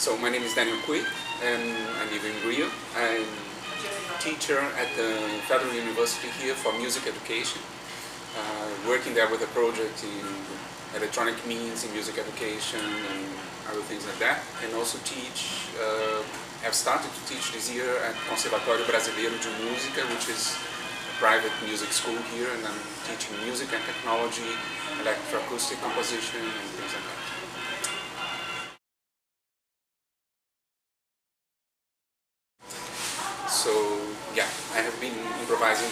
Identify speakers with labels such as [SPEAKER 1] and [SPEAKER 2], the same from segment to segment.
[SPEAKER 1] So my name is Daniel Puig, and I live in Rio. I'm teacher at the Federal University here for music education, working there with a project in electronic means in music education and other things like that, and also teach. I've started to teach this year at Conservatório Brasileiro de Música, which is a private music school here, and I'm teaching music and technology, electroacoustic composition, and things like that. So yeah, I have been improvising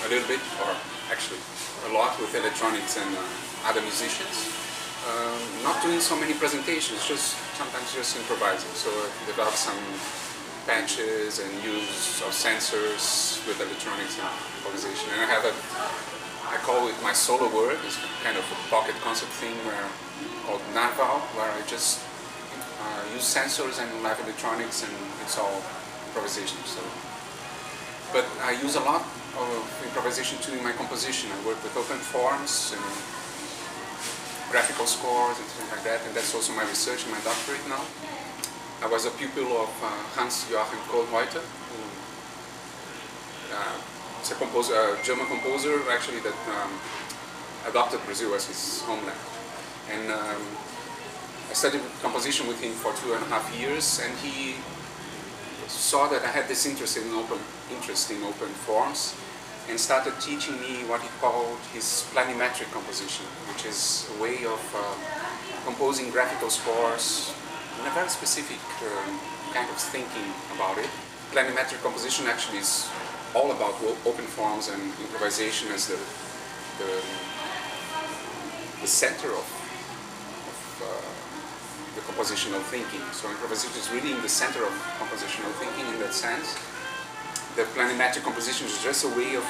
[SPEAKER 1] a little bit, or actually a lot, with electronics and other musicians. Not doing so many presentations, just sometimes just improvising. So I developed some patches and use of sensors with electronics and improvisation. And I have I call it my solo work. It's kind of a pocket concept thing called Naval, where I just use sensors and live electronics, and it's all improvisation. So, but I use a lot of improvisation too in my composition. I work with open forms and graphical scores and things like that, and that's also my research and my doctorate now. I was a pupil of Hans-Joachim Kohlreuter, who is a German composer actually that adopted Brazil as his homeland. And I studied composition with him for 2.5 years, and he saw that I had this interest in open forms, and started teaching me what he called his planimetric composition, which is a way of composing graphical scores in a very specific kind of thinking about it. Planimetric composition actually is all about open forms and improvisation as the center of the compositional thinking. So improvisation is really in the center of compositional thinking in that sense. The planimetric composition is just a way of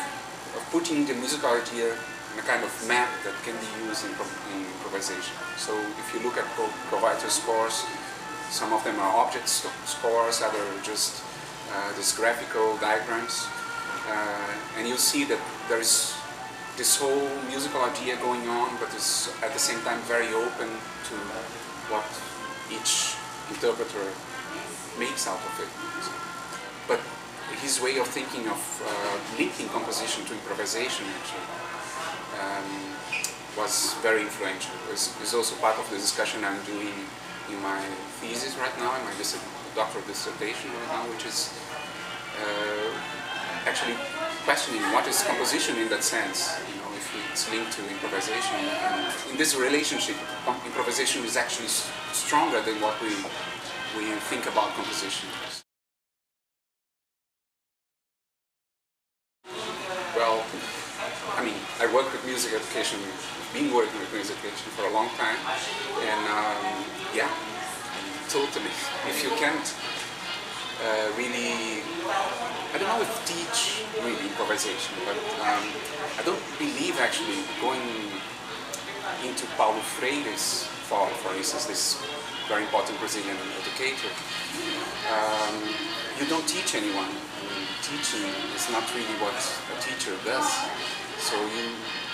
[SPEAKER 1] putting the musical idea in a kind of map that can be used in improvisation. So if you look at Kohlreuter's scores, some of them are object scores, other are just these graphical diagrams, and you'll see that there is this whole musical idea going on, but is at the same time very open to what each interpreter makes out of it. But his way of thinking of linking composition to improvisation actually was very influential. It's also part of the discussion I'm doing in my thesis right now, in my doctoral dissertation right now, which is actually questioning what is composition in that sense, if it's linked to improvisation. And in this relationship, improvisation is actually stronger than what we think about composition. Well, I mean, I work with music education, been working with music education for a long time, and yeah, totally. If you can't really, I don't know if teach really improvisation, but I don't believe actually going into Paulo Freire's thought, for instance, this very important Brazilian educator. You don't teach anyone. Teaching is not really what a teacher does. So you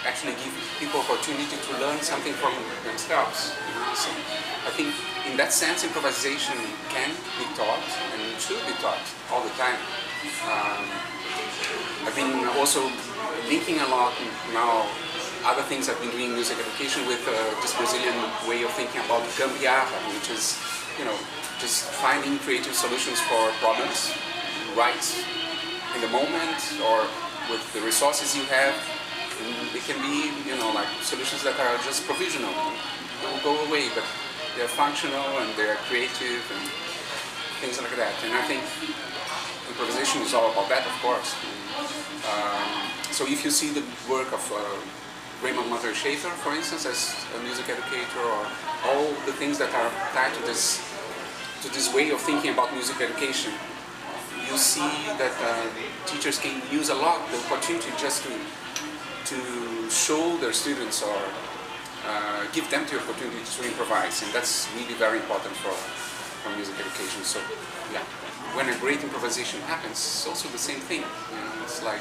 [SPEAKER 1] actually give people opportunity to learn something from themselves. So I think in that sense, improvisation can be taught and should be taught all the time. I've been also linking a lot now other things I've been doing in music education with this Brazilian way of thinking about gambiarra, which is, just finding creative solutions for problems, right in the moment or with the resources you have. And they can be, like solutions that are just provisional, don't go away, but they're functional and they're creative and things like that. And I think improvisation is all about that, of course. So if you see the work of Raymond Matter Schaefer, for instance, as a music educator, or all the things that are tied to this way of thinking about music education, you see that teachers can use a lot the opportunity just to show their students or give them the opportunity to improvise, and that's really very important for music education. So yeah, when a great improvisation happens, it's also the same thing. It's like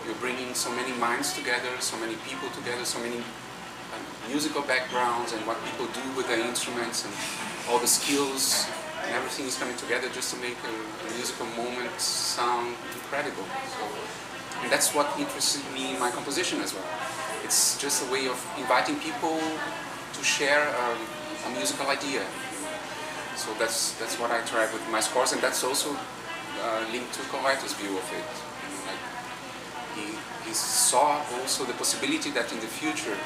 [SPEAKER 1] you're bringing so many minds together, so many people together, so many musical backgrounds, and what people do with their instruments, and all the skills and everything is coming together just to make a musical moment sound incredible. So, and that's what interested me in my composition as well. It's just a way of inviting people to share a musical idea. So that's what I try with my scores, and that's also linked to Kovaito's view of it. Like he saw also the possibility that in the future,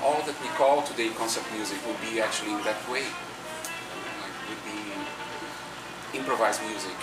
[SPEAKER 1] all that we call today concept music will be actually in that way. Like would be improvised music.